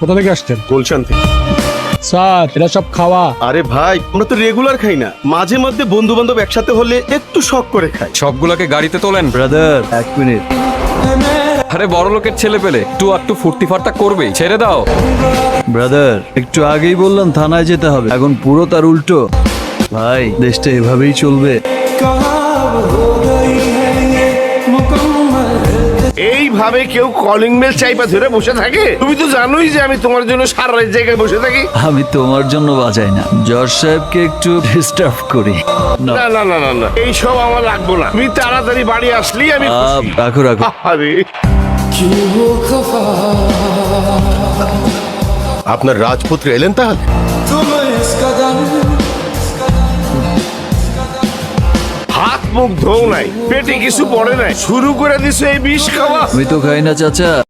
কোথা থেকে আসছেন? গুলশান থেকে। স্যার এরা সব খাওয়া। আরে ভাই, আমরা তো রেগুলার খাই না, মাঝে মধ্যে বন্ধু বান্ধব একসাথে হলে একটু শখ করে খাই। সবগুলোকে গাড়িতে তোলেন। ব্রাদার এক মিনিট। আরে বড় লোকের ছেলে পেলে একটু ফুর্তি ফার্তা করবেই, ছেড়ে দাও। ব্রাদার একটু আগেই বললাম থানায় যেতে হবে, এখন পুরো তার উল্টো। ভাই দেশটা এভাবেই চলবে। এইভাবে কেউ কলিং বেল চাইপা ধরে বসে থাকে? তুমি তো জানোই যে আমি তোমার জন্য সারা রাত জায়গায় বসে থাকি। আমি তোমার জন্য বাজাই না, জজ সাহেবকে একটু ডিস্টার্ব করি। না, না না না না না, এইসব আমার লাগবো না। তুমি তাড়াতাড়ি বাড়ি আসলেই আমি খুশি। রাখো রাখো। আরে আপনার রাজপুত্র এলেন তাহলে? হাত মুখ ধোও নাই, পেটে কিছু পড়ে নাই, শুরু করে দিছো এই বিষ খাওয়া। আমি তো খাই না চাচা।